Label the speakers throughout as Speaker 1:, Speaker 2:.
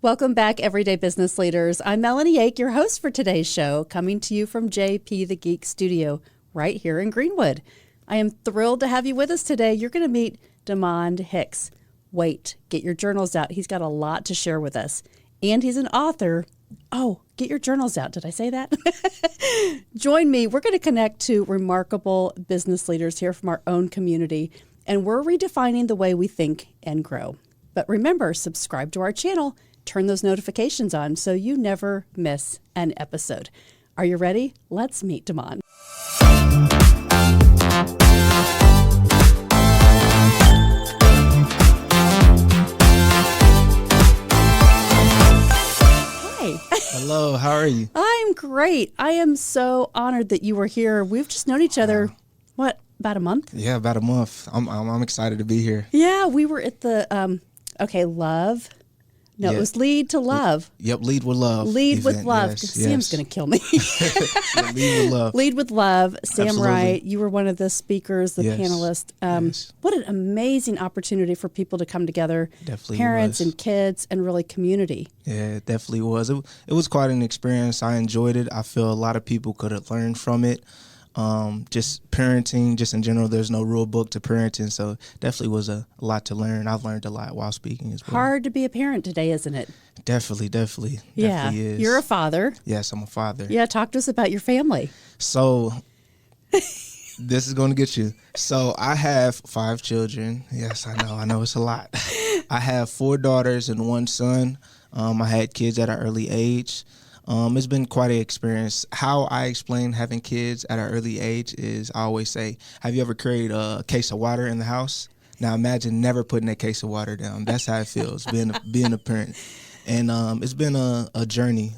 Speaker 1: Welcome back, Everyday Business Leaders. I'm Melanie Ake, your host for today's show, coming to you from JP the Geek Studio right here in Greenwood. I am thrilled to have you with us today. You're going to meet DeMond Hicks. Wait, get your journals out. He's got a lot to share with us. And he's an author. Oh, get your journals out. Did I say that? Join me. We're going to connect to remarkable business leaders here from our own community, and we're redefining the way we think and grow. But remember, subscribe to our channel, turn those notifications on so you never miss an episode. Are you ready? Let's meet DeMond.
Speaker 2: Hello, how are you?
Speaker 1: I'm great. I am so honored that you were here. We've just known each other, about a month?
Speaker 2: Yeah, about a month. I'm excited to be here.
Speaker 1: Yeah, we were at the, Love. No,
Speaker 2: Yeah.
Speaker 1: It was Lead to Love.
Speaker 2: Yep, Lead with Love.
Speaker 1: Lead with
Speaker 2: event.
Speaker 1: Love.
Speaker 2: Yes,
Speaker 1: Sam's going to kill me.
Speaker 2: Yeah, Lead with Love.
Speaker 1: Lead with Love. Sam
Speaker 2: Absolutely.
Speaker 1: Wright, you were one of the speakers, the
Speaker 2: Yes.
Speaker 1: panelists.
Speaker 2: Yes.
Speaker 1: What an amazing opportunity for people to come together.
Speaker 2: Definitely
Speaker 1: Parents
Speaker 2: was.
Speaker 1: and kids and really community.
Speaker 2: Yeah, it definitely was. It was quite an experience. I enjoyed it. I feel a lot of people could have learned from it. Just parenting, just in general, there's no rule book to parenting, so definitely was a lot to learn. I've learned a lot while speaking as well.
Speaker 1: Hard to be a parent today, isn't it?
Speaker 2: Definitely
Speaker 1: Yeah.
Speaker 2: is.
Speaker 1: You're a father.
Speaker 2: Yes, I'm a father.
Speaker 1: Yeah, talk to us about your family.
Speaker 2: So this is going to get you. So I have 5 children. Yes, I know it's a lot. I have 4 daughters and 1 son. I had kids at an early age. It's been quite an experience. How I explain having kids at an early age is I always say, have you ever carried a case of water in the house? Now imagine never putting that case of water down. That's how it feels, being a parent. And it's been a journey.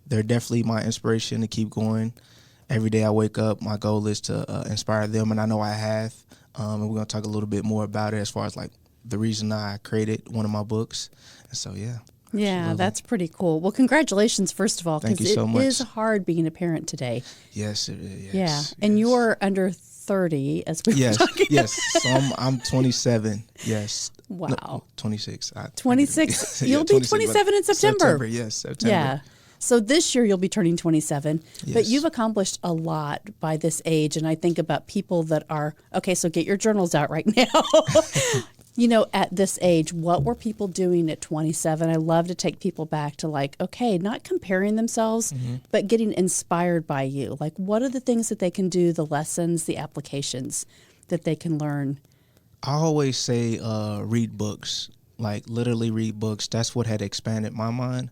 Speaker 2: They're definitely my inspiration to keep going. Every day I wake up, my goal is to inspire them, and I know I have. And we're going to talk a little bit more about it as far as like the reason I created one of my books. And so, yeah.
Speaker 1: Yeah,
Speaker 2: Absolutely.
Speaker 1: that's pretty cool. Well, congratulations, first of all,
Speaker 2: Thank
Speaker 1: because
Speaker 2: you so
Speaker 1: it
Speaker 2: much.
Speaker 1: is hard being a parent today.
Speaker 2: Yes, it is.
Speaker 1: Yeah, and you're under 30, as we were talking.
Speaker 2: Yes. So I'm 27. Yes.
Speaker 1: Wow.
Speaker 2: No, 26.
Speaker 1: 26.
Speaker 2: Yeah,
Speaker 1: You'll be 27 in September.
Speaker 2: Yes, September.
Speaker 1: Yeah. So this year you'll be turning 27, but
Speaker 2: Yes.
Speaker 1: you've accomplished a lot by this age. And I think about people that are, okay, so get your journals out right now. At this age, what were people doing at 27? I love to take people back to not comparing themselves, but getting inspired by you. Like, what are the things that they can do, the lessons, the applications that they can learn?
Speaker 2: I always say read books, like literally read books. That's what had expanded my mind.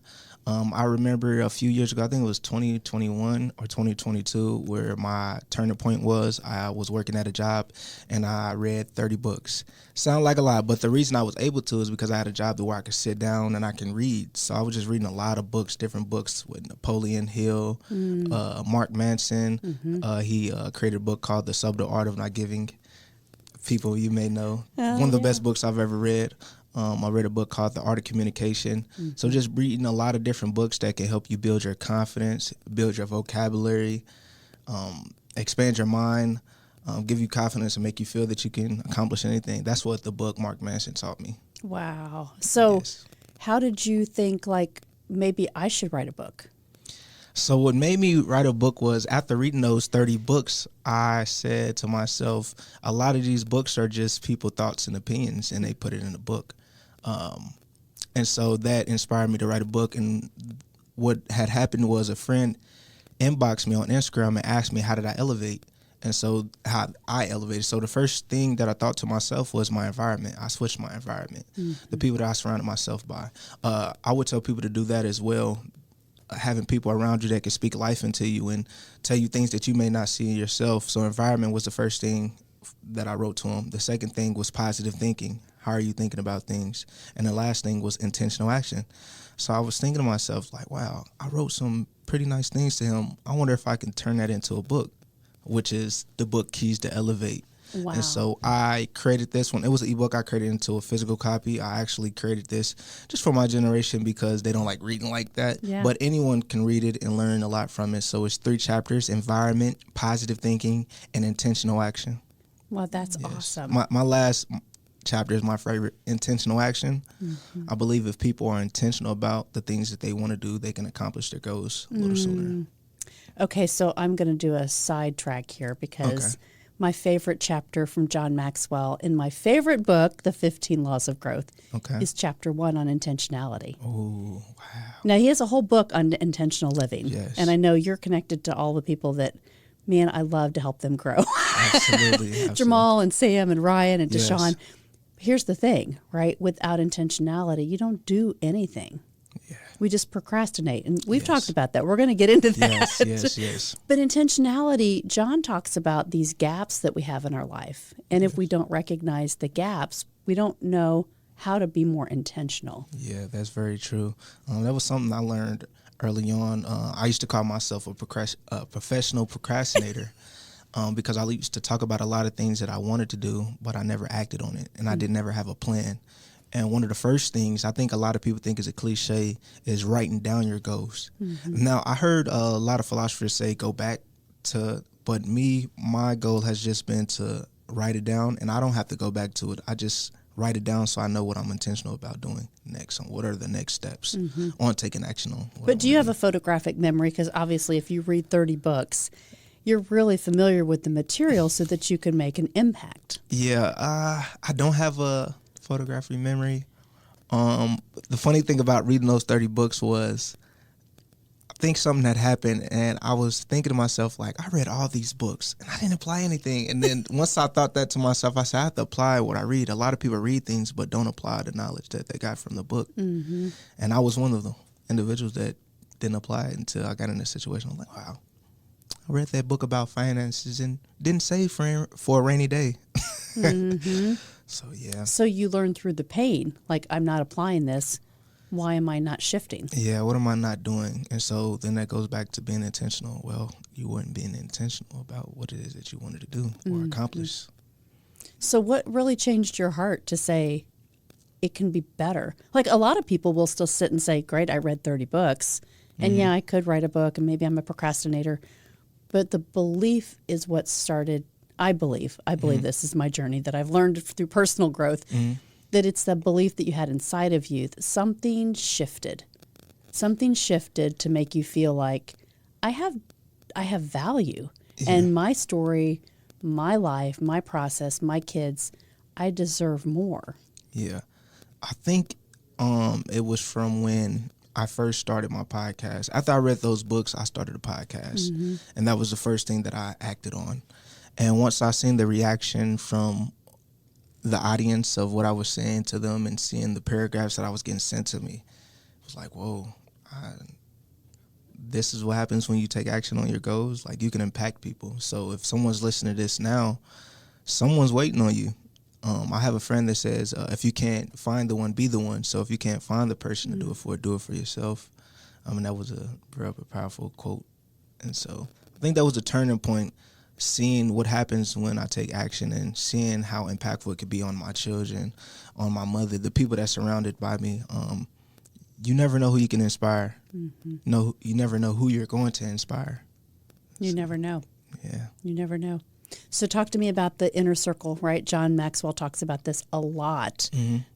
Speaker 2: I remember a few years ago, I think it was 2021 or 2022, where my turning point was I was working at a job and I read 30 books. Sound like a lot, but the reason I was able to is because I had a job where I could sit down and I can read. So I was just reading a lot of books, different books with Napoleon Hill, Mark Manson. He created a book called The Subtle Art of Not Giving. People you may know. One of the best books I've ever read. I read a book called The Art of Communication. So just reading a lot of different books that can help you build your confidence, build your vocabulary, expand your mind, give you confidence and make you feel that you can accomplish anything. That's what the book Mark Manson taught me.
Speaker 1: Wow. So
Speaker 2: Yes.
Speaker 1: how did you think, maybe I should write a book?
Speaker 2: So what made me write a book was after reading those 30 books, I said to myself, a lot of these books are just people's thoughts and opinions, and they put it in a book. And so that inspired me to write a book. And what had happened was a friend inboxed me on Instagram and asked me, how did I elevate? And so how I elevated. So the first thing that I thought to myself was my environment. I switched my environment, the people that I surrounded myself by. I would tell people to do that as well. Having people around you that can speak life into you and tell you things that you may not see in yourself. So environment was the first thing that I wrote to him. The second thing was positive thinking. How are you thinking about things? And the last thing was intentional action. So I was thinking to myself, wow, I wrote some pretty nice things to him. I wonder if I can turn that into a book, which is the book Keys to Elevate.
Speaker 1: Wow.
Speaker 2: And so I created this one. It was an ebook. I created into a physical copy. I actually created this just for my generation because they don't like reading like that.
Speaker 1: Yeah.
Speaker 2: But anyone can read it and learn a lot from it. So it's 3 chapters: environment, positive thinking, and intentional action.
Speaker 1: Well, that's
Speaker 2: Yes.
Speaker 1: awesome.
Speaker 2: My last chapter is my favorite, intentional action. I believe if people are intentional about the things that they want to do, they can accomplish their goals a little sooner.
Speaker 1: Okay, so I'm going to do a sidetrack here because my favorite chapter from John Maxwell in my favorite book, The 15 Laws of Growth, is chapter 1 on intentionality.
Speaker 2: Oh, wow.
Speaker 1: Now, he has a whole book on intentional living.
Speaker 2: Yes.
Speaker 1: And I know you're connected to all the people that, man, I love to help them grow.
Speaker 2: Absolutely.
Speaker 1: Jamal and Sam and Ryan and
Speaker 2: Yes.
Speaker 1: Deshaun. Here's the thing, right? Without intentionality, you don't do anything.
Speaker 2: Yeah.
Speaker 1: We just procrastinate. And we've talked about that. We're going to get into that.
Speaker 2: Yes.
Speaker 1: But intentionality, John talks about these gaps that we have in our life. And if we don't recognize the gaps, we don't know how to be more intentional.
Speaker 2: Yeah, that's very true. That was something I learned early on. I used to call myself a professional procrastinator because I used to talk about a lot of things that I wanted to do, but I never acted on it. And I didn't ever have a plan. And one of the first things I think a lot of people think is a cliche is writing down your goals. Now, I heard a lot of philosophers say go back to, but my goal has just been to write it down, and I don't have to go back to it. I just write it down so I know what I'm intentional about doing next. What are the next steps on taking action on.
Speaker 1: But do you have a photographic memory? Because obviously if you read 30 books, you're really familiar with the material so that you can make an impact.
Speaker 2: Yeah, I don't have a photographic memory. The funny thing about reading those 30 books was I think something had happened and I was thinking to myself, like, I read all these books and I didn't apply anything. And then once I thought that to myself, I said, I have to apply what I read. A lot of people read things but don't apply the knowledge that they got from the book. And I was one of the individuals that didn't apply it until I got in this situation. I'm like, wow, I read that book about finances and didn't save for a rainy day. So, yeah.
Speaker 1: So you learn through the pain, like I'm not applying this. Why am I not shifting?
Speaker 2: Yeah, what am I not doing? And so then that goes back to being intentional. Well, you weren't being intentional about what it is that you wanted to do or accomplish.
Speaker 1: So what really changed your heart to say it can be better? Like a lot of people will still sit and say, great, I read 30 books. And yeah, I could write a book and maybe I'm a procrastinator. But the belief is what started, I believe this is my journey that I've learned through personal growth, that it's the belief that you had inside of you that something shifted to make you feel like I have value and my story, my life, my process, my kids, I deserve more.
Speaker 2: Yeah. I think it was from when I first started my podcast. After I read those books, I started a podcast. And that was the first thing that I acted on. And once I seen the reaction from the audience of what I was saying to them and seeing the paragraphs that I was getting sent to me, it was like, whoa, this is what happens when you take action on your goals. Like, you can impact people. So if someone's listening to this now, someone's waiting on you. I have a friend that says, if you can't find the one, be the one. So if you can't find the person to do it for yourself. That was a very powerful quote. And so I think that was a turning point, seeing what happens when I take action and seeing how impactful it could be on my children, on my mother, the people that surrounded by me. You never know who you can inspire. No, you never know who you're going to inspire.
Speaker 1: You never know.
Speaker 2: Yeah.
Speaker 1: You never know. So talk to me about the inner circle, right? John Maxwell talks about this a lot.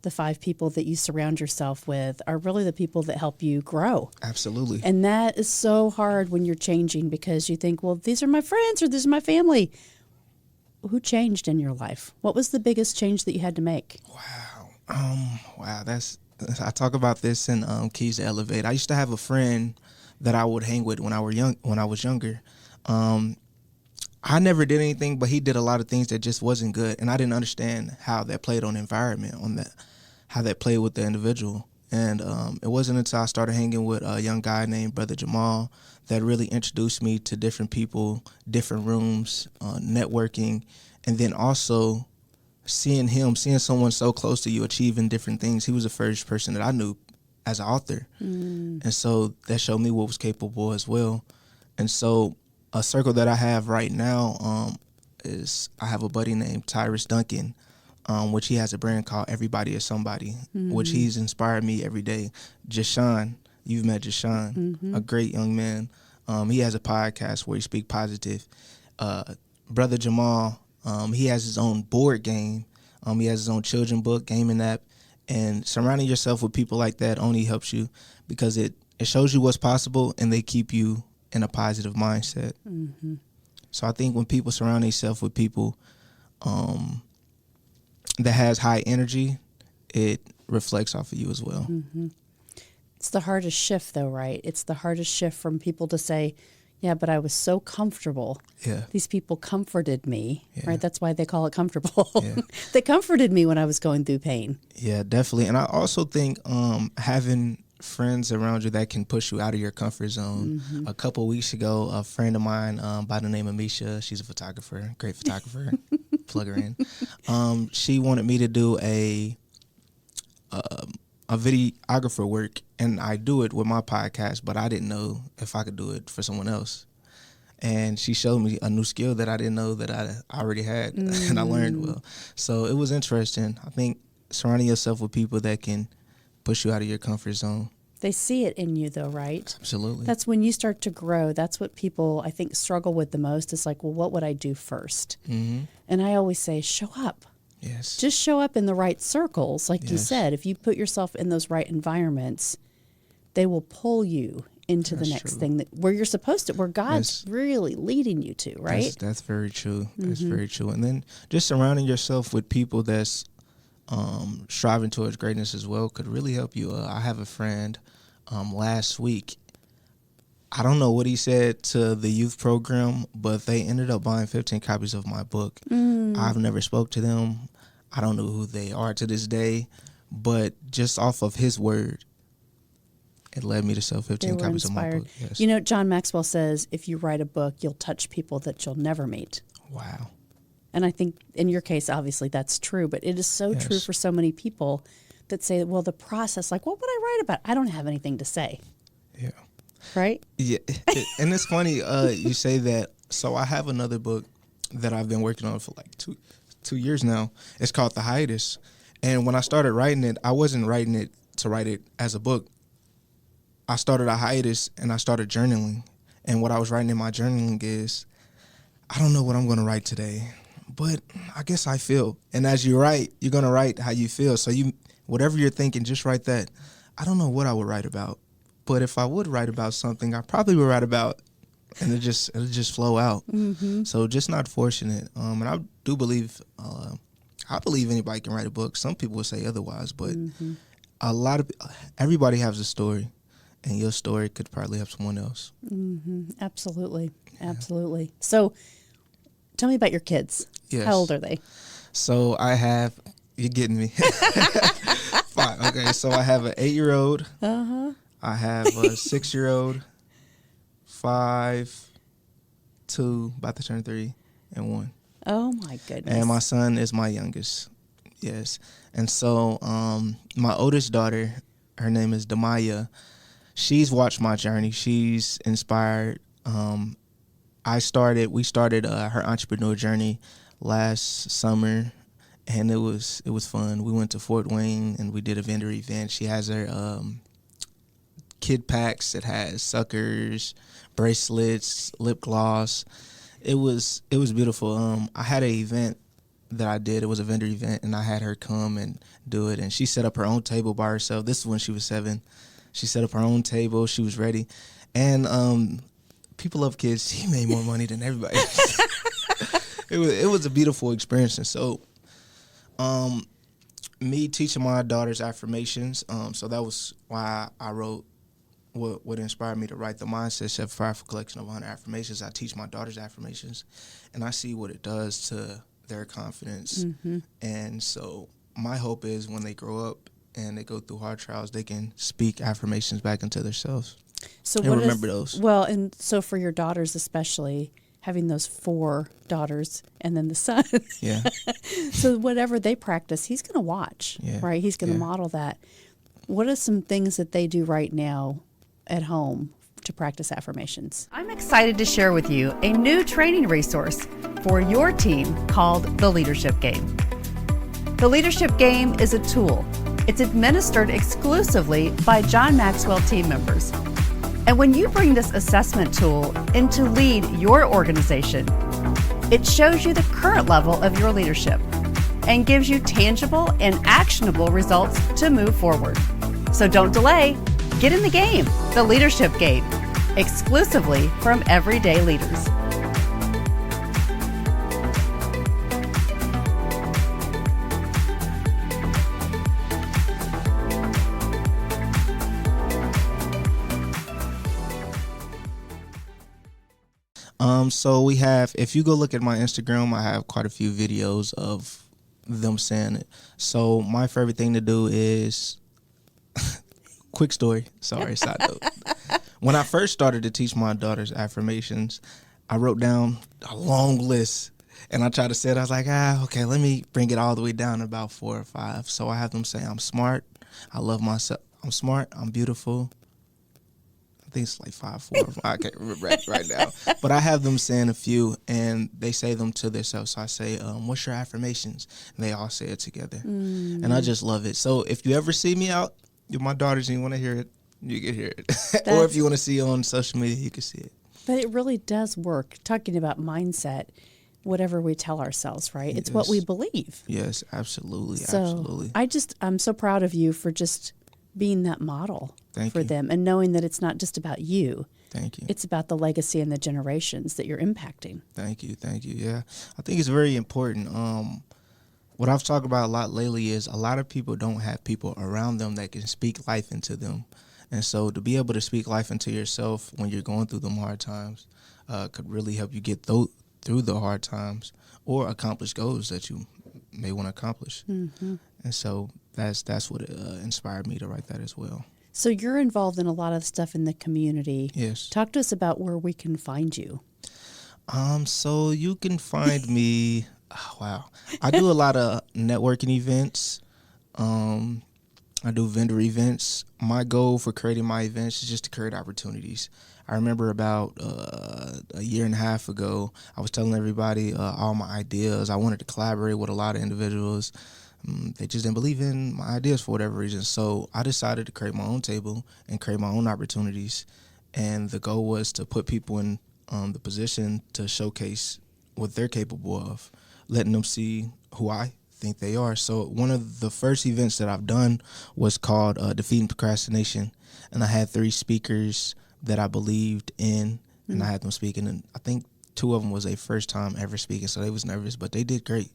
Speaker 1: The 5 people that you surround yourself with are really the people that help you grow.
Speaker 2: Absolutely.
Speaker 1: And that is so hard when you're changing because you think, well, these are my friends or this is my family. Who changed in your life? What was the biggest change that you had to make?
Speaker 2: Wow. I talk about this in Keys to Elevate. I used to have a friend that I would hang with when I was younger. I never did anything, but he did a lot of things that just wasn't good, and I didn't understand how that played on the environment, how that played with the individual. And it wasn't until I started hanging with a young guy named Brother Jamal that really introduced me to different people, different rooms, networking, and then also seeing someone so close to you achieving different things. He was the first person that I knew as an author, and so that showed me what was capable as well. And so a circle that I have right now is I have a buddy named Tyrus Duncan, which he has a brand called Everybody is Somebody, which he's inspired me every day. Jashawn, you've met Jashawn, a great young man. He has a podcast where he speaks positive. Brother Jamal, he has his own board game He has his own children book, gaming app, and surrounding yourself with people like that only helps you because it shows you what's possible and they keep you in a positive mindset.
Speaker 1: Mm-hmm.
Speaker 2: So I think when people surround themselves with people that has high energy, it reflects off of you as well.
Speaker 1: Mm-hmm. It's the hardest shift, though, right? It's the hardest shift from people to say, yeah, but I was so comfortable.
Speaker 2: Yeah.
Speaker 1: These people comforted me,
Speaker 2: Yeah.
Speaker 1: right? That's why they call it comfortable.
Speaker 2: Yeah.
Speaker 1: They comforted me when I was going through pain.
Speaker 2: Yeah, definitely. And I also think having friends around you that can push you out of your comfort zone.
Speaker 1: Mm-hmm.
Speaker 2: A couple weeks ago, a friend of mine by the name of Misha, she's a photographer, great photographer, plug her in. She wanted me to do a videographer work, and I do it with my podcast, but I didn't know if I could do it for someone else. And she showed me a new skill that I didn't know that I already had, and I learned well. So it was interesting. I think surrounding yourself with people that can push you out of your comfort zone.
Speaker 1: They see it in you, though, right?
Speaker 2: Absolutely.
Speaker 1: That's when you start to grow. That's what people, I think, struggle with the most. Is like, well, what would I do first?
Speaker 2: Mm-hmm.
Speaker 1: And I always say, show up.
Speaker 2: Yes.
Speaker 1: Just show up in the right circles. Like you
Speaker 2: Yes.
Speaker 1: said, if you put yourself in those right environments, they will pull you into the
Speaker 2: That's
Speaker 1: next
Speaker 2: true.
Speaker 1: thing where you're supposed to, where God's really leading you to, right?
Speaker 2: That's very true. That's
Speaker 1: Mm-hmm.
Speaker 2: very true. And then just surrounding yourself with people that's striving towards greatness as well could really help you. I have a friend last week. I don't know what he said to the youth program, but they ended up buying 15 copies of my book. I've never spoke to them. I don't know who they are to this day, but just off of his word, it led me to sell 15
Speaker 1: They were
Speaker 2: copies
Speaker 1: inspired.
Speaker 2: of my book. Yes.
Speaker 1: You know, John Maxwell says, if you write a book, you'll touch people that you'll never meet.
Speaker 2: Wow.
Speaker 1: And I think in your case, obviously, that's true. But it is so true
Speaker 2: Yes.
Speaker 1: for so many people that say, well, the process, like, what would I write about? I don't have anything to say.
Speaker 2: Yeah.
Speaker 1: Right?
Speaker 2: Yeah. And it's funny you say that. So I have another book that I've been working on for like two years now. It's called The Hiatus. And when I started writing it, I wasn't writing it to write it as a book. I started a hiatus and I started journaling. And what I was writing in my journaling is, I don't know what I'm going to write today, but I guess I feel. And as you write, you're going to write how you feel. So whatever you're thinking, just write that. I don't know what I would write about, but if I would write about something, I probably would write about, and it'll just flow out.
Speaker 1: Mm-hmm.
Speaker 2: So just not forcing it. And I do believe, I believe anybody can write a book. Some people would say otherwise, but everybody has a story. And your story could probably help someone else.
Speaker 1: Mm-hmm. Absolutely. Absolutely. So tell me about your kids.
Speaker 2: Yes.
Speaker 1: How old are they?
Speaker 2: So you're getting me. Fine. Okay, so I have an 8-year-old.
Speaker 1: Uh-huh.
Speaker 2: I have a 6-year-old, 5, 2, about to turn 3, and 1.
Speaker 1: Oh, my goodness.
Speaker 2: And my son is my youngest. Yes. And so my oldest daughter, her name is Damaya. She's watched my journey. She's inspired. We started her entrepreneur journey last summer, and it was fun. We went to Fort Wayne and we did a vendor event. She has her kid packs. It has suckers, bracelets, lip gloss. It was beautiful. I had an event that I did. It was a vendor event, and I had her come and do it. And she set up her own table by herself. This is when she was 7. She set up her own table. She was ready. And people love kids. She made more money than everybody. It was a beautiful experience. And so me teaching my daughter's affirmations, so that was why I wrote what inspired me to write the Mindset Shift Powerful Collection of 100 Affirmations. I teach my daughter's affirmations, and I see what it does to their confidence.
Speaker 1: Mm-hmm.
Speaker 2: And so my hope is when they grow up and they go through hard trials, they can speak affirmations back into themselves.
Speaker 1: So
Speaker 2: and
Speaker 1: what
Speaker 2: remember those.
Speaker 1: Well, and so for your daughters especially, having those 4 daughters and then the son.
Speaker 2: Yeah.
Speaker 1: So whatever they practice, he's going to watch,
Speaker 2: Yeah.
Speaker 1: right? He's going to
Speaker 2: Yeah.
Speaker 1: model that. What are some things that they do right now at home to practice affirmations? I'm excited to share with you a new training resource for your team called The Leadership Game. The Leadership Game is a tool. It's administered exclusively by John Maxwell team members. And when you bring this assessment tool in to lead your organization, it shows you the current level of your leadership. and gives you tangible and actionable results to move forward. So don't delay. Get in the game, the leadership game, exclusively from Everyday Leaders.
Speaker 2: So we have, if you go look at my Instagram, I have quite a few videos of them saying it. So my favorite thing to do is, quick story, sorry, side note. When I first started to teach my daughters affirmations, I wrote down a long list and I tried to say it. I was like, okay, let me bring it all the way down to about 4 or 5. So I have them say, I'm smart, I love myself, I'm smart, I'm beautiful. I think it's like 5, 4, 5. I can't remember right now. But I have them saying a few, and they say them to themselves. So I say, what's your affirmations? And they all say it together. And I just love it. So if you ever see me out with my daughters and you want to hear it, you can hear it. Or if you want to see it on social media, you can see it.
Speaker 1: But it really does work. Talking about mindset, whatever we tell ourselves, right? It's what we believe.
Speaker 2: Yes, absolutely.
Speaker 1: So
Speaker 2: absolutely.
Speaker 1: I'm so proud of you for just being that model for them and knowing that it's not just about you.
Speaker 2: Thank you.
Speaker 1: It's about the legacy and the generations that you're impacting.
Speaker 2: Thank you. Thank you. Yeah. I think it's very important. What I've talked about a lot lately is a lot of people don't have people around them that can speak life into them. And so to be able to speak life into yourself when you're going through them hard times could really help you get through the hard times or accomplish goals that you may want to accomplish. Mm-hmm. And so that's what inspired me to write that as well.
Speaker 1: So you're involved in a lot of stuff in the community.
Speaker 2: Yes.
Speaker 1: Talk to us about where we can find you.
Speaker 2: So you can find me. Oh, wow. I do a lot of networking events. I do vendor events. My goal for creating my events is just to create opportunities. I remember about a year and a half ago, I was telling everybody all my ideas. I wanted to collaborate with a lot of individuals. They just didn't believe in my ideas for whatever reason. So I decided to create my own table and create my own opportunities. And the goal was to put people in the position to showcase what they're capable of, letting them see who I think they are. So one of the first events that I've done was called Defeating Procrastination. And I had 3 speakers that I believed in, and I had them speaking. And I think 2 of them was their first time ever speaking, so they was nervous, but they did great.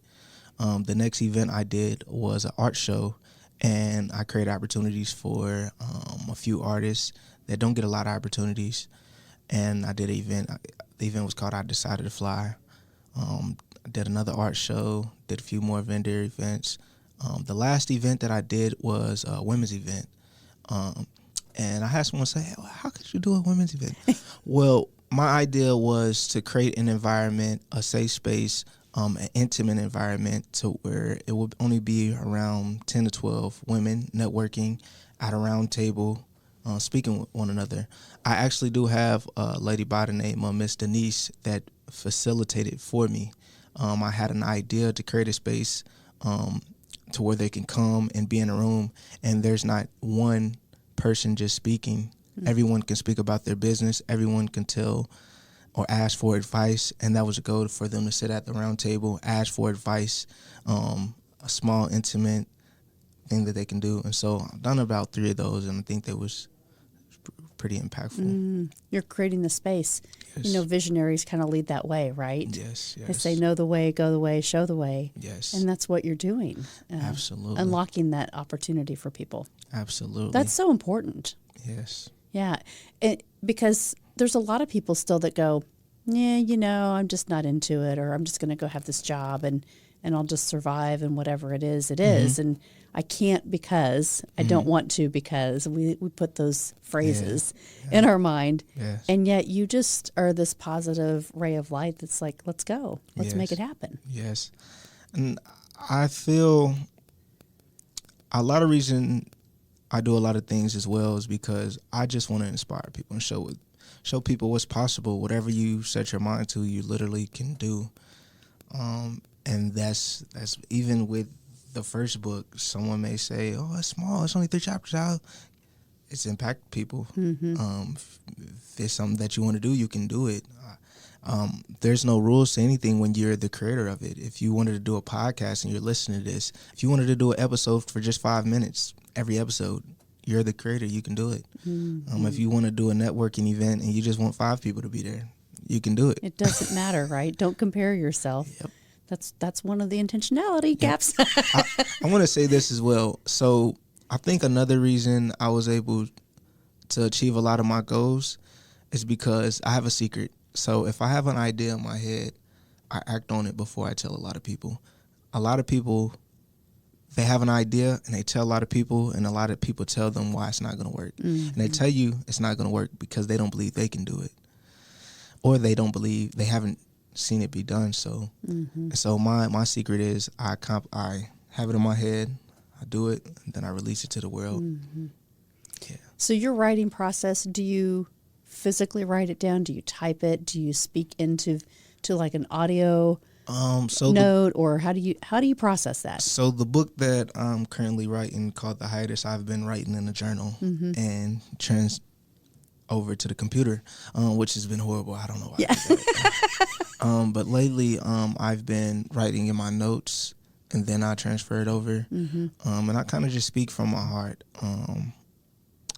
Speaker 2: The next event I did was an art show, and I created opportunities for a few artists that don't get a lot of opportunities. And I did an event. The event was called I Decided to Fly. I did another art show, did a few more vendor events. The last event that I did was a women's event. And I had someone say, hey, how could you do a women's event? Well, my idea was to create an environment, a safe space, an intimate environment to where it would only be around 10 to 12 women networking at a round table, speaking with one another. I actually do have a lady by the name of Miss Denise that facilitated for me. I had an idea to create a space to where they can come and be in a room, and there's not one person just speaking. Mm-hmm. Everyone can speak about their business. Everyone can tell or ask for advice, and that was a goal for them to sit at the round table, ask for advice, a small, intimate thing that they can do. And so I've done about 3 of those, and I think that was pretty impactful.
Speaker 1: You're creating the space.
Speaker 2: Yes.
Speaker 1: You know, visionaries kind of lead that way, right?
Speaker 2: Yes.
Speaker 1: They say, know the way, go the way, show the way.
Speaker 2: Yes.
Speaker 1: And that's what you're doing.
Speaker 2: Absolutely.
Speaker 1: Unlocking that opportunity for people.
Speaker 2: Absolutely.
Speaker 1: That's so important.
Speaker 2: Yes.
Speaker 1: Yeah. Because there's a lot of people still that go, yeah, you know, I'm just not into it, or I'm just going to go have this job and I'll just survive, and whatever it is, it is. And I can't because I don't want to, because we put those phrases in our mind.
Speaker 2: Yes.
Speaker 1: And yet you just are this positive ray of light that's like, let's go. Let's make it happen.
Speaker 2: Yes. And I feel a lot of reason I do a lot of things as well is because I just want to inspire people and show people what's possible. Whatever you set your mind to, you literally can do. And that's even with the first book. Someone may say, "Oh, it's small. It's only 3 chapters." It's impact people. If there's something that you want to do, you can do it. There's no rules to anything when you're the creator of it. If you wanted to do a podcast and you're listening to this, if you wanted to do an episode for just 5 minutes, every episode, you're the creator. You can do it.
Speaker 1: Mm-hmm.
Speaker 2: If you want to do a networking event and you just want 5 people to be there, you can do it.
Speaker 1: It doesn't matter, right? Don't compare yourself.
Speaker 2: Yep.
Speaker 1: That's one of the intentionality gaps.
Speaker 2: I want to say this as well. So I think another reason I was able to achieve a lot of my goals is because I have a secret. So if I have an idea in my head, I act on it before I tell a lot of people. A lot of people, they have an idea and they tell a lot of people, and a lot of people tell them why it's not going to work.
Speaker 1: Mm-hmm.
Speaker 2: And they tell you it's not going to work because they don't believe they can do it, or they don't believe, they haven't seen it be done. So so my secret is I have it in my head, I do it, and then I release it to the world. Yeah.
Speaker 1: So your writing process, do you physically write it down? Do you type it? Do you speak into like an audio note, or how do you process that?
Speaker 2: So the book that I'm currently writing, called The Hiatus, I've been writing in a journal and over to the computer, which has been horrible. I don't know why. Yeah. But lately, I've been writing in my notes, and then I transfer it over, and I kind of just speak from my heart.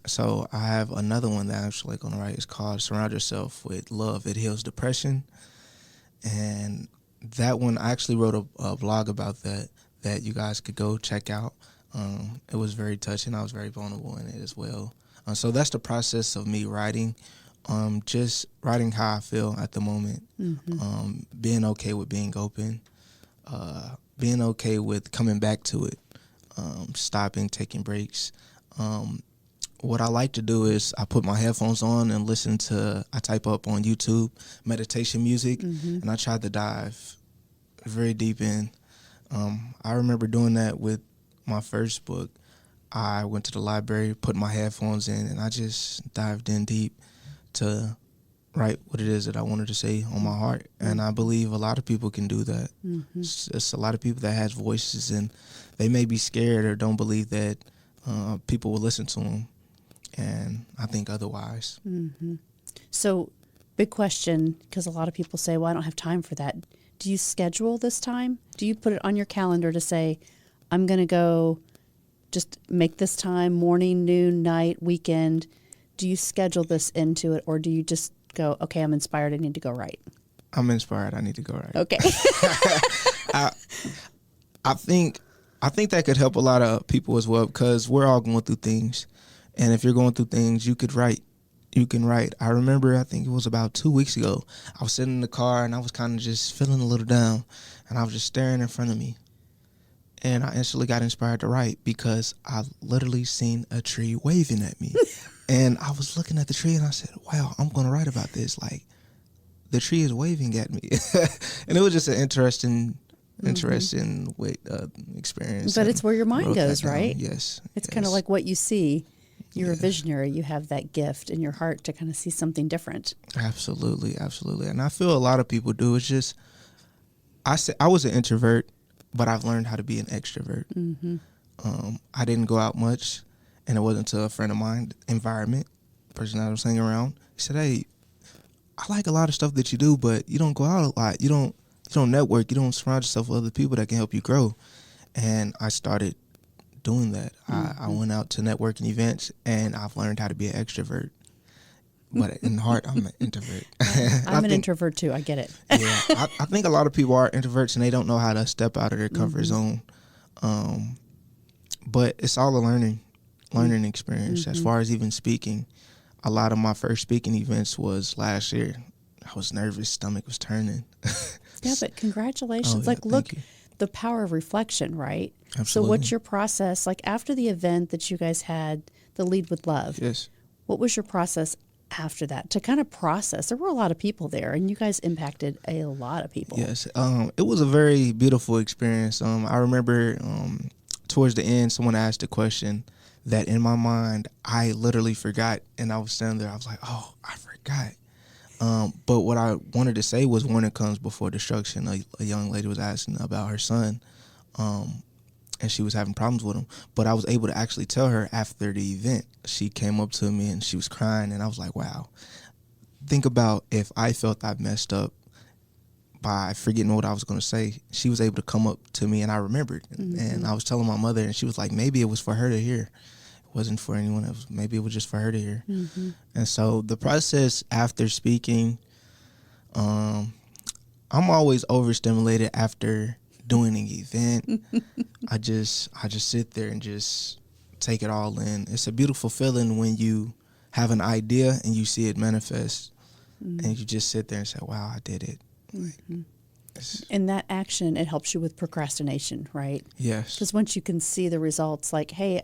Speaker 2: So I have another one that I'm actually going to write. It's called "Surround Yourself with Love. It Heals Depression," and that one I actually wrote a blog about that you guys could go check out. It was very touching. I was very vulnerable in it as well. So that's the process of me writing, just writing how I feel at the moment, being okay with being open, being okay with coming back to it, stopping, taking breaks. What I like to do is I put my headphones on and I type up on YouTube meditation music, and I try to dive very deep in. I remember doing that with my first book. I went to the library, put my headphones in, and I just dived in deep to write what it is that I wanted to say on my heart. And I believe a lot of people can do that. It's a lot of people that has voices, and they may be scared or don't believe that people will listen to them. And I think otherwise.
Speaker 1: So, big question, because a lot of people say, well, I don't have time for that. Do you schedule this time? Do you put it on your calendar to say, I'm going to go just make this time, morning, noon, night, weekend? Do you schedule this into it, or do you just go, okay, I'm inspired, I need to go write?
Speaker 2: I'm inspired, I need to go write.
Speaker 1: Okay.
Speaker 2: I think that could help a lot of people as well, because we're all going through things. And if you're going through things, you could write. You can write. I remember, I think it was about 2 weeks ago, I was sitting in the car and I was kind of just feeling a little down, and I was just staring in front of me. And I instantly got inspired to write because I literally seen a tree waving at me. And I was looking at the tree and I said, wow, I'm going to write about this. Like, the tree is waving at me. And it was just an interesting experience.
Speaker 1: But it's where your mind goes, right?
Speaker 2: Yes.
Speaker 1: It's kind of like what you see. You're a visionary. You have that gift in your heart to kind of see something different.
Speaker 2: Absolutely. And I feel a lot of people do. It's just, I was an introvert, but I've learned how to be an extrovert. I didn't go out much, and it wasn't until a friend of mine, person I was hanging around, he said, hey, I like a lot of stuff that you do, but you don't go out a lot. You don't network. You don't surround yourself with other people that can help you grow. And I started doing that. I went out to networking events, and I've learned how to be an extrovert. But in heart, I'm an introvert.
Speaker 1: I'm an introvert too. I get it.
Speaker 2: Yeah, I think a lot of people are introverts and they don't know how to step out of their comfort zone. But it's all a learning experience. As far as even speaking, a lot of my first speaking events was last year. I was nervous, stomach was turning.
Speaker 1: Yeah, but congratulations. Look, the power of reflection, right?
Speaker 2: Absolutely.
Speaker 1: So what's your process? Like after the event that you guys had, the Lead with Love.
Speaker 2: Yes.
Speaker 1: What was your process after that to kind of process? There were a lot of people there, and you guys impacted a lot of people.
Speaker 2: Yes. It was a very beautiful experience. I remember towards the end, someone asked a question that in my mind, I literally forgot. And I was standing there, I was like, oh, I forgot. But what I wanted to say was warning comes before destruction. A young lady was asking about her son, and she was having problems with him. But I was able to actually tell her after the event. She came up to me and she was crying, and I was like, wow, think about if I felt I messed up by forgetting what I was going to say, she was able to come up to me and I remembered. And I was telling my mother and she was like, maybe it was for her to hear. It wasn't for anyone else. Maybe it was just for her to hear. And so the process after speaking, I'm always overstimulated after doing an event. I just sit there and just take it all in. It's a beautiful feeling when you have an idea and you see it manifest and you just sit there and say, wow, I did it.
Speaker 1: And that action, it helps you with procrastination, right?
Speaker 2: Yes.
Speaker 1: Because once you can see the results, like, hey,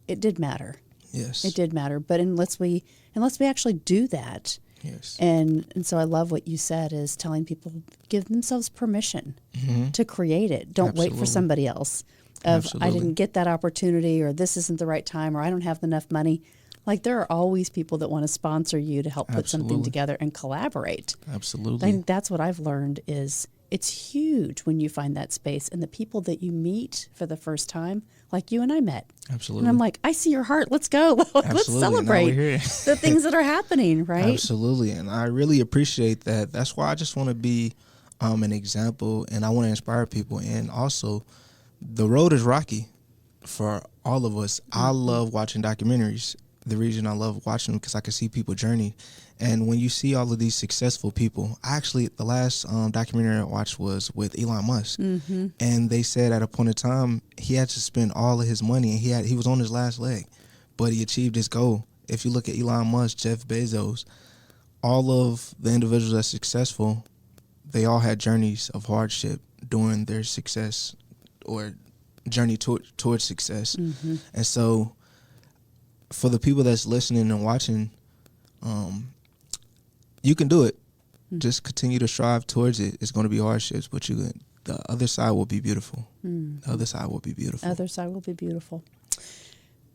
Speaker 1: it did matter.
Speaker 2: Yes.
Speaker 1: It did matter. But unless we actually do that.
Speaker 2: Yes.
Speaker 1: And so I love what you said is telling people, give themselves permission to create it. Don't wait for somebody else. I didn't get that opportunity, or this isn't the right time, or I don't have enough money. Like, there are always people that want to sponsor you to help put something together and collaborate.
Speaker 2: Absolutely.
Speaker 1: I think that's what I've learned is it's huge when you find that space and the people that you meet for the first time, like you and I met.
Speaker 2: Absolutely.
Speaker 1: And I'm like, I see your heart. Let's go. Let's celebrate the things that are happening, right?
Speaker 2: Absolutely. And I really appreciate that. That's why I just want to be an example, and I want to inspire people. And also, the road is rocky for all of us. I love watching documentaries. The reason I love watching them because I can see people journey. And when you see all of these successful people, the last documentary I watched was with Elon Musk. And they said at a point in time, he had to spend all of his money and he was on his last leg, but he achieved his goal. If you look at Elon Musk, Jeff Bezos, all of the individuals that are successful, they all had journeys of hardship during their success or journey towards success. And so for the people that's listening and watching, you can do it. Just continue to strive towards it. It's going to be hardships, but the other side will be beautiful. The other side will be beautiful.
Speaker 1: Other side will be beautiful.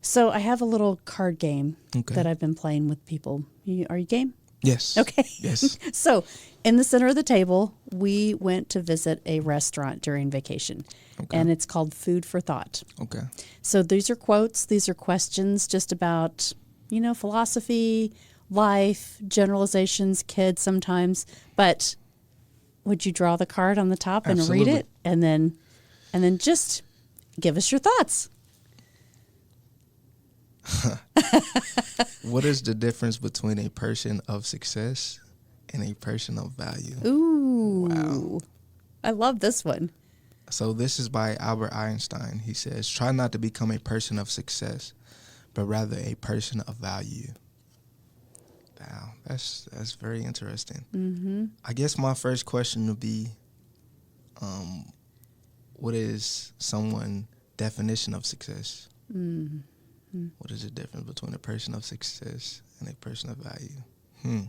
Speaker 1: So I have a little card game that I've been playing with people. Are you game?
Speaker 2: Yes.
Speaker 1: Okay.
Speaker 2: Yes.
Speaker 1: So in the center of the table, we went to visit a restaurant during vacation, and it's called Food for Thought.
Speaker 2: Okay.
Speaker 1: So these are quotes. These are questions just about, philosophy, life, generalizations, kids sometimes. But would you draw the card on the top and read it, and then just give us your thoughts?
Speaker 2: What is the difference between a person of success and a person of value?
Speaker 1: Ooh.
Speaker 2: Wow.
Speaker 1: I love this one.
Speaker 2: So this is by Albert Einstein. He says, try not to become a person of success, but rather a person of value. Wow, that's very interesting. I guess my first question would be, what is someone's definition of success? What is the difference between a person of success and a person of value?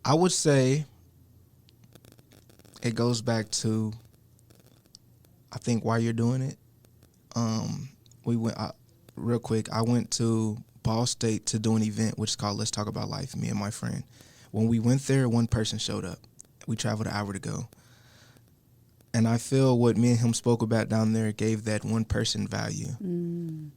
Speaker 2: I would say it goes back to, I think, why you're doing it. We went real quick. I went to Ball State to do an event, which is called Let's Talk About Life, me and my friend. When we went there, one person showed up. We traveled an hour to go. And I feel what me and him spoke about down there gave that one person value. And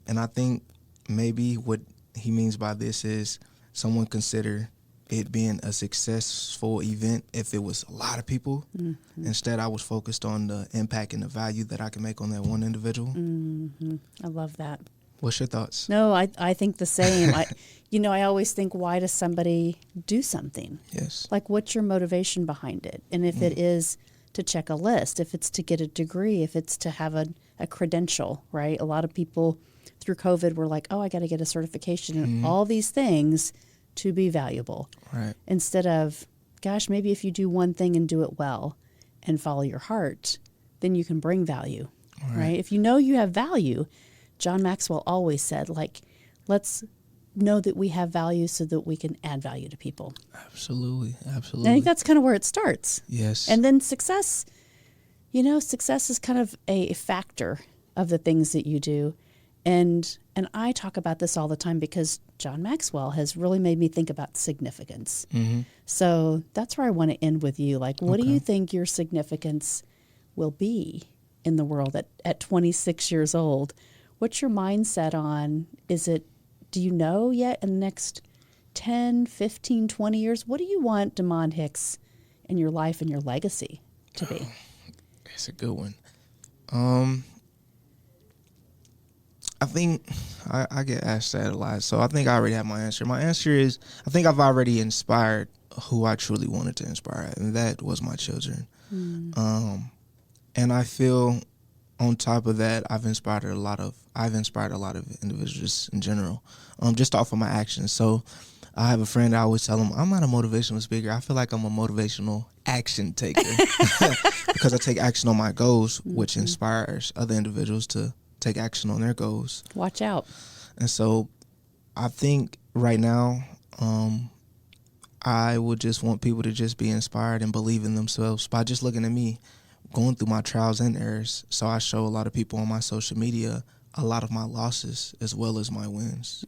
Speaker 2: I think maybe what he means by this is someone consider it being a successful event if it was a lot of people. Instead, I was focused on the impact and the value that I can make on that one individual.
Speaker 1: I love that.
Speaker 2: What's your thoughts?
Speaker 1: No, I think the same. I always think, why does somebody do something?
Speaker 2: Yes.
Speaker 1: Like, what's your motivation behind it? And if it is to check a list, if it's to get a degree, if it's to have a credential, right? A lot of people through COVID were like, oh, I got to get a certification and all these things to be valuable.
Speaker 2: Right.
Speaker 1: Instead of, gosh, maybe if you do one thing and do it well and follow your heart, then you can bring value, right? If you know you have value, John Maxwell always said, like, let's know that we have value so that we can add value to people.
Speaker 2: Absolutely.
Speaker 1: And I think that's kind of where it starts.
Speaker 2: Yes.
Speaker 1: And then success, success is kind of a factor of the things that you do. And I talk about this all the time because John Maxwell has really made me think about significance. So that's where I want to end with you. Like, what do you think your significance will be in the world at 26 years old? What's your mindset on? Is it do you know yet in the next 10, 15, 20 years, what do you want Damon Hicks in your life and your legacy to be?
Speaker 2: That's a good one. I think I get asked that a lot, so I think I already have my answer. My answer is I think I've already inspired who I truly wanted to inspire, and that was my children. And I feel on top of that, I've inspired a lot of individuals in general, just off of my actions. So I have a friend, I always tell him, I'm not a motivational speaker. I feel like I'm a motivational action taker because I take action on my goals, which inspires other individuals to take action on their goals.
Speaker 1: Watch out.
Speaker 2: And so I think right now, I would just want people to just be inspired and believe in themselves by just looking at me going through my trials and errors. So I show a lot of people on my social media a lot of my losses as well as my wins.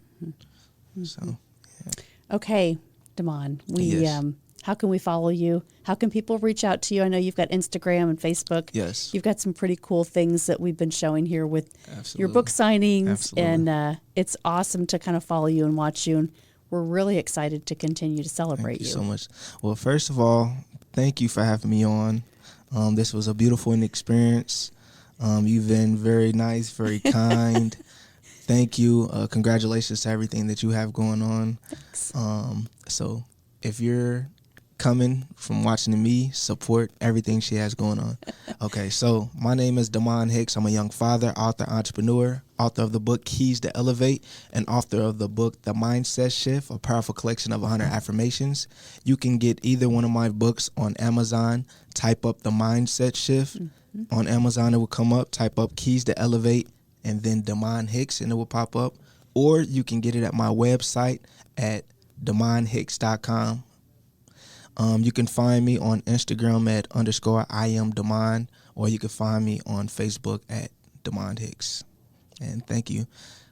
Speaker 2: So, yeah.
Speaker 1: Okay, Damon,
Speaker 2: Yes.
Speaker 1: How can we follow you? How can people reach out to you? I know you've got Instagram and Facebook.
Speaker 2: Yes.
Speaker 1: You've got some pretty cool things that we've been showing here with
Speaker 2: Absolutely.
Speaker 1: your book signings.
Speaker 2: Absolutely.
Speaker 1: And it's awesome to kind of follow you and watch you. And we're really excited to continue to celebrate
Speaker 2: Thank you so much. Well, first of all, thank you for having me on. This was a beautiful experience. You've been very nice, very kind. Thank you. Congratulations to everything that you have going on.
Speaker 1: Thanks.
Speaker 2: So if you're coming from watching me, support everything she has going on. Okay, so my name is Damon Hicks. I'm a young father, author, entrepreneur, author of the book Keys to Elevate, and author of the book The Mindset Shift, a powerful collection of 100 affirmations. You can get either one of my books on Amazon. Type up The Mindset Shift. On Amazon, it will come up. Type up Keys to Elevate and then Damon Hicks, and it will pop up. Or you can get it at my website at damonhicks.com. You can find me on Instagram at _IamDamon, or you can find me on Facebook at Damon Hicks. And thank you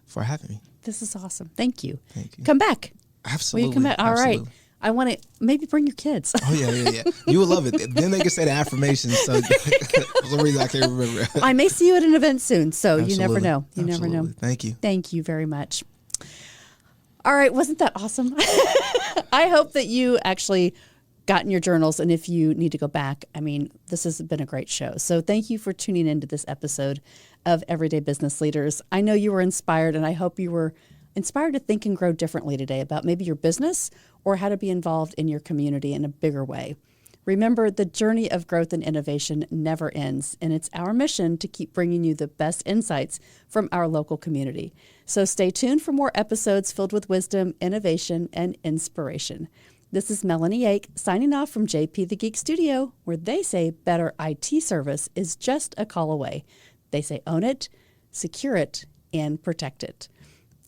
Speaker 2: for having me.
Speaker 1: This is awesome. Thank you.
Speaker 2: Thank you.
Speaker 1: Come back.
Speaker 2: Absolutely.
Speaker 1: Will you come back? All
Speaker 2: Absolutely.
Speaker 1: right. I want to maybe bring your kids.
Speaker 2: Oh, yeah. You will love it. Then they can say the affirmations. So for some reason I can't remember.
Speaker 1: I may see you at an event soon, so you never
Speaker 2: Absolutely.
Speaker 1: know. You never know.
Speaker 2: Absolutely. Thank you.
Speaker 1: Thank you very much. All right. Wasn't that awesome? I hope that you actually got in your journals, and if you need to go back, I mean, this has been a great show. So thank you for tuning into this episode of Everyday Business Leaders. I know you were inspired, and I hope you were inspired to think and grow differently today about maybe your business or how to be involved in your community in a bigger way. Remember, the journey of growth and innovation never ends, and it's our mission to keep bringing you the best insights from our local community. So stay tuned for more episodes filled with wisdom, innovation, and inspiration. This is Melanie Ake signing off from JP the Geek Studio, where they say better IT service is just a call away. They say own it, secure it, and protect it.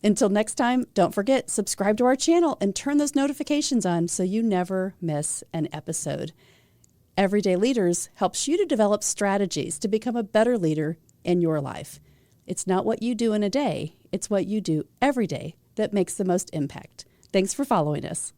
Speaker 1: Until next time, don't forget, subscribe to our channel and turn those notifications on so you never miss an episode. Everyday Leaders helps you to develop strategies to become a better leader in your life. It's not what you do in a day, it's what you do every day that makes the most impact. Thanks for following us.